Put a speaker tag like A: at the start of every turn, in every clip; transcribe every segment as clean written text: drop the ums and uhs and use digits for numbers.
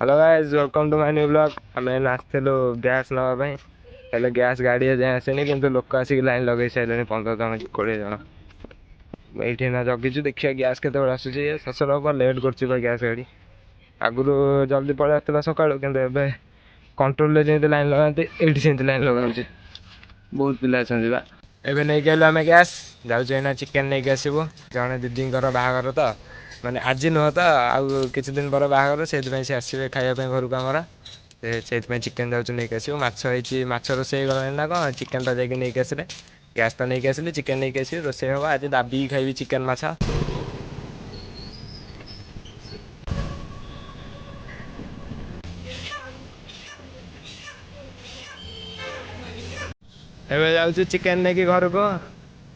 A: Hello guys welcome to my new blog. आम आसलु gas नापी हेल्ले गैस गाड़ी जाए आसनी कि लोक आसिक लाइन लगे सारे 15 जन 20 जन ये जगिचु देखिए गैस के आसूसी शशुर लेट कर गैस गाड़ी आगुरी जल्दी पलि आसला सका कि कंट्रोल लाइन लगाते ये सेमती लाइन लगा बहुत पिला एवं नहीं आलु आम गैस जाऊँ चिकेन नहीं आसबू जड़े दीदी बाहागर तो माने आज नुह तो आउ कि दिन पर बाहागर से आसवे खायापी घर को आमर से चिकेन जाऊँ नहीं आसो माछ रोसे गला ना कौन चिकेन टा जाकि नहीं आसले गैस तो नहीं आसली चिकेन नहीं आसि रोसे हम आज दाबी खाइबी चिकेन माछ एवं जाऊँ चिकेन नहीं कि घर को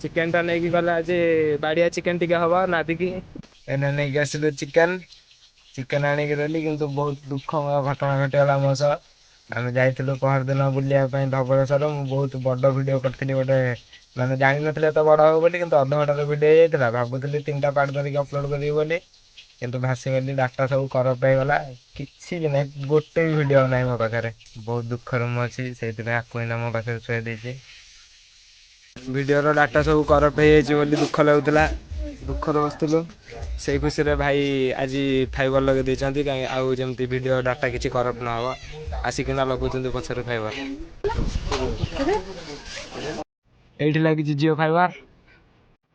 A: चिकेन टा नहीं गला आज बाड़िया चिकेन टी हम नादिकी एने नहीं आसलु चिकेन चिकेन आणिक देली कि बहुत दुखमय घटना घटीगला मो सह आम जाइलु पहर दिन बुलायापी धवलेश्वर मुझे बहुत बड़ भिड करी गोटे मैंने जान नी तो बड़ हम बोली कि अधघंटार भिडियो जाता भावुली 3टा पार्ट करके अपलोड करी बोली किंतु भासीगली डाटा सब करप्ट होगा किसी भी ना गोटे भी भिड ना मो पाखे बहुत दुखर मुझे से आपको मो पाखे शुए देती भिडियो डाटा सब करप्ट हो दुख लगुला दुखर बसलु से खुशी रे भाई आज फाइबर लगे देती कहीं आउ जमती वीडियो डाटा किसी करप्ट न हो आसिकिना लगुंट पचर फाइबर ये लगी जिओ फाइबर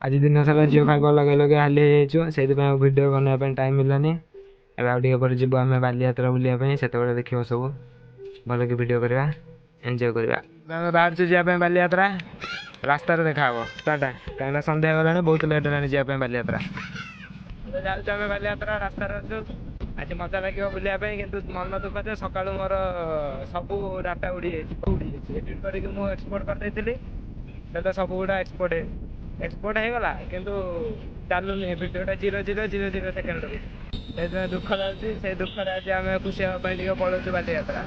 A: आज दिन सारा जिओ फाइबर लगे लगे हाली से वीडियो बनाने टाइम मिलानी एवं जीव आम बालीयात्रा बुलायापी से देखो सब भल कि वीडियो करवा एंजॉय करवा बाहर जावाई बालीयात्रा रास्तार देखा टाटा कहीं सन्ध्या गला बहुत लेट है जावाई बालीयात्रा जाऊँ बालीयात्रा रास्तार आज मजा लगे बुलायापी कि मन दुख जे सका मोर सब डाटा उड़ी एडिट करके मुझे एक्सपोर्ट करदे सब गुड़ा एक्सपोर्ट हो गला किंतु चलुनी भिडियोटा 0.000 सेकेंड दुख लगे से दुख आज आम खुशी हाँपाई पड़ोचु बालीयात्रा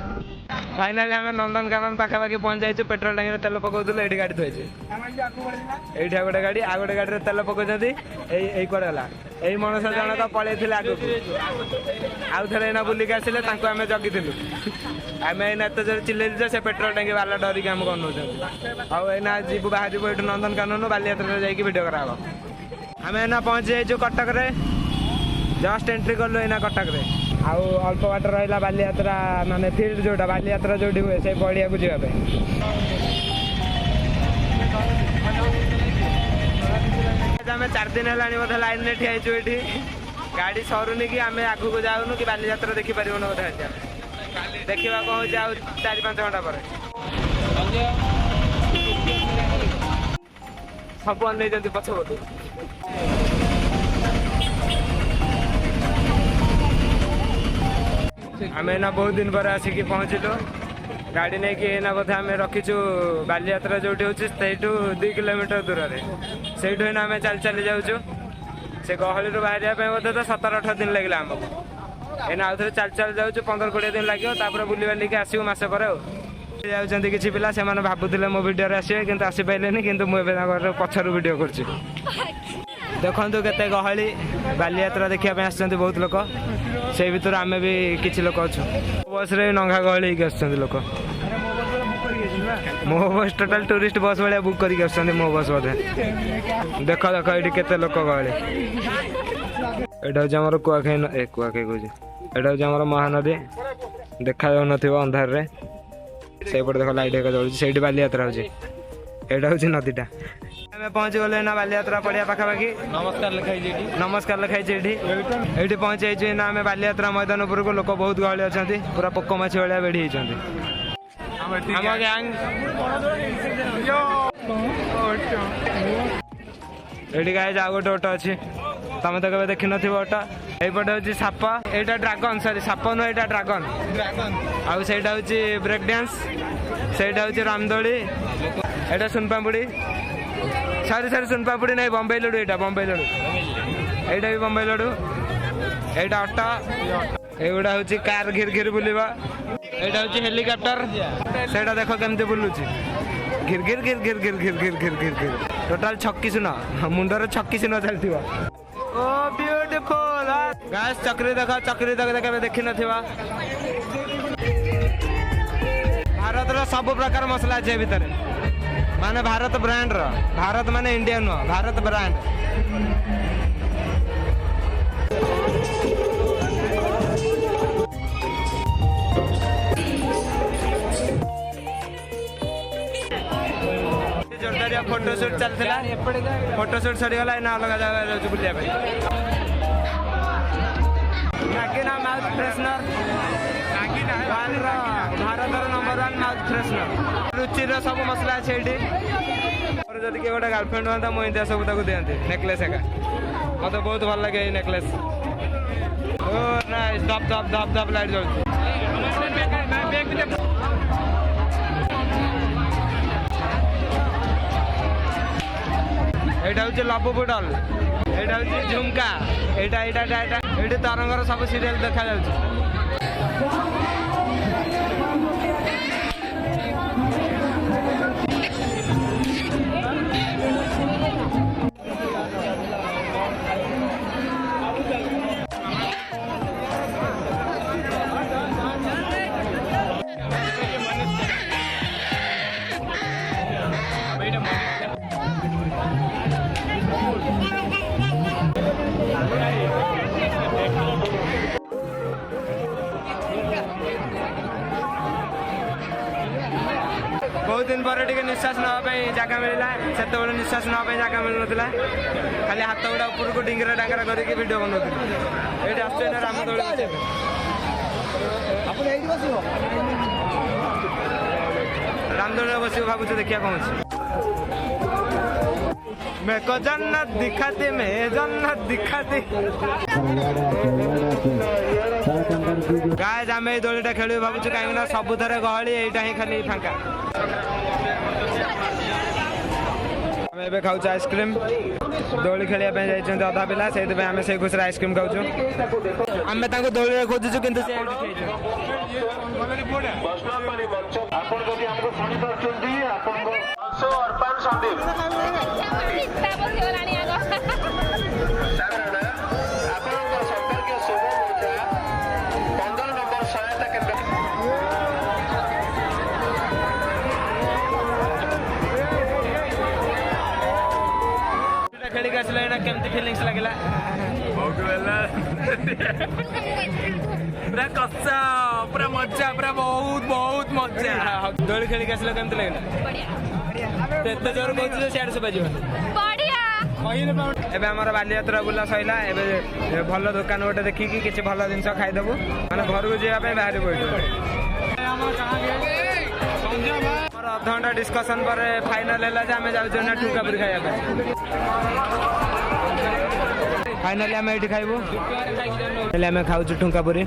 A: फाइनाली आम नंदनकानन पाखापाखि पहुँच जाइए पेट्रोल टांगी तेल पकाउलु ये गाड़ी थोड़ी ये गोटे गाड़ी आ गोटे गाड़ी तेल पकाउं यही कड़े गला यही मनुष्य जन तो पलैले आगक आउ थे ना बुलिक आसिले आम जगिलु आम एना एत जोर चिल्लैलु से पेट्रोल टांगी वाला डरिक आम अनौ आना जीव बाहर ये नंदनकानन बालीयात्रा जाकि भिड कराब आम एना पहुँच जाइए कटक जस्ट एंट्री कलु एना कटक आउ अल्प बाट रहा बालीयात्रा माने फील्ड जोटा बालीयात्रा जो हुए से पड़िया को जावाई आम 4 दिन है बोधे लाइन में ठियाचु ये गाड़ी सरुनी कि आम आग को जाऊनु कि बालीयात्रा देखिपार बोधे देखा कौन हो 4-5 घंटा पर सब अन पछपटू आम एना बहुत दिन पर आसिक पहुँचलु गाड़ी नहीं कि एना बोधे आम रखीचु बालीयात्रा जो हूँ 2 किलोमीटर दूर से आम चल चली जाऊँ से गहली बाहर बोधे तो 17-18 दिन लगे आमको एना आउ थे चल चल जाऊँ 15-20 दिन लगे बुली बालिक आसू मसे पर जाऊँच किसी पिला से भावुले मो भिडियो आसवे कि आसीपारे कि मुझे पछर भिड कर देखु केते गहली बालीयात्रा देखा आस बहुत लोक से भर आम भी किसी लोक अच्छु बस रे नंगा गहली लोक मो बस टोटाल टूरिस्ट बस भाया बुक करके मो बस बोधे देख देख ये केते लोक गहली यहाँ हूँ कुआखाई कुआखाई कहूँ यहाँ हूँ महानदी देखा जाऊ न अंधार रे से देख लाइट एक जलूँ से बालीयात्रा हो हूँ नदीटा आम पहुँच गले ना बालीयात्रा पड़िया पाखापाखि नमस्कार लिखाई ये पहुँच जाइए ना आम बालीयात्रा मैदान उपरको लोक बहुत गहली अच्छा पूरा पोकमाछी भाया बेढ़ी ये गाय जा गोटे ऑटो अच्छी तुम तो कभी देखी नथिबो ऑटो एपटे हूँ साप यहाँ ड्रागन सॉरी साप नुह यहाँ ड्रागन आउ से ब्रेक डांस से रामदोली यहाँ सुनपापुड़ी सॉरी सुनपापुड़ी नहीं बम्बई लड्डू यहाँ बम्बई लड्डू यहाँ भी बम्बई लड्डू यहाँ ऑटो एगुड़ा हूँ कार घिर घिर बुलवा यहाँ हूँ हेलिकप्टर से देख केमती बुलूची घिर घिर घिर घिर घिर घिर घिर घिर घिर घिर टोटाल 36 सुन मुंडर 36 सुन चलती ओ ब्यूटीफुल गाइस चक्री देख केबे देखि नथिबा भारत रो सब प्रकार मसला छै भीतर माने भारत ब्रांड रो भारत माने इंडिया नो भारत ब्रांड जोरदारिया फोटोशूट चलथिला फोटोशूट सरी गला ना अलग जगह जाउ बुलिया पे Nagina mouth freshener Nagina Bharat number 1 mouth freshener रुचि रो सब मसला छै एठी और जदी के गोटा गर्लफ्रेंड होता मोइ इंडिया सब ताको देंती नेकलेस एका मते बहुत भल लागे ए नेकलेस ओ नाइस धप लाइट जलती एटा होचे लबु बुडल एटा होचे झुमका एटा तरंगर सब सीरियल देखा जाउछ बहुत दिन पर निश्वास नापी जगह मिलला से निश्वास नापी जगह मिल ना खाली हाथ गुड़ा ऊपर को डिंगरा डांगरा करके वीडियो बनाऊँ ये आस रामदोली रामदोली बस भावुँ देखिए कौन मैं को जन्नत दिखाते मैं जन्नत दिखाते गाइस आम दोलीटा खेल भावुँ कहीं सबुथ गहली यहीटा ही खाली फांका आम खाऊ आइसक्रीम दोली खेल अधा पिला से आम से खुशी आइसक्रीम खाऊ आम दोली खोजुचु कि खेल के आसला केमती फीलिंग्स लगिला बहुत पूरा कच्चा पूरा मजा पूरा बहुत मजा दोली खेल के आसला केमती लगिला एते जोर कहू सियाड़ से बाजी एबे हमर बालीयात्रा बुला सइला एबे भल दुकान गोटे देखिकी किछि भल जिंस खाइदेबु माने घर को जेबा पे बाहर बैठो अध घंटा डिस्कसन पर फाइनल है आम जाऊँ ना ठुकापुरी खाइबा फाइनाली आम ये खाइबू आम खाऊ ठुकापुरी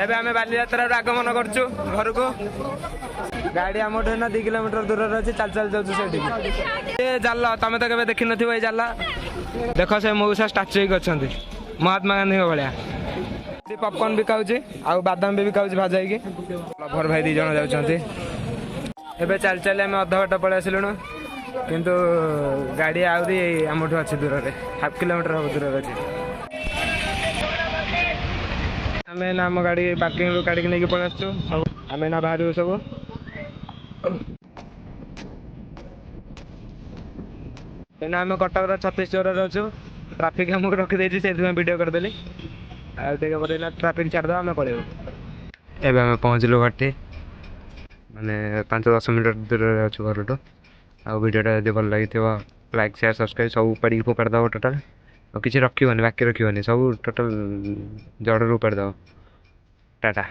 A: एबे आम बालीयात्रा आगमन करछु घर को गाड़ी आम 2 किलोमीटर दूर अच्छी चल जाऊँ जाल तुम तो कभी देखी न ये जाल देख से मौसा स्टाच्यू अच्छा महात्मा गांधी भाया पॉपकॉर्न भी खाऊँ आउ बादाम भी खाऊँ भाजा लभर भाई 2 जन जाऊँच एबे चल आम अध बाट पलि आसलुणु किंतु गाड़ी आहरी आमठू अच्छी दूर में 1/2 किलोमीटर हम दूर अच्छे आम ना आम गाड़ी पार्किंग रू काढ़ी नहीं पलि आसु आम ना बाहर सब आम कटक 36 अच्छु ट्राफिक आमको रखीदे से वीडियो करदेली ट्राफिक छाड़द आम पलैबू एवं आम पहुँचलु घाटी माने 5-10 मिनट दूर अच्छु घर टू वीडियोटा जब भल लगी लाइक शेयर सब्सक्राइब सब उपाड़ी फोपाड़ टोटाल और किसी रखी बाकी रखी सब टोटाल जड़ उपाड़ टाटा।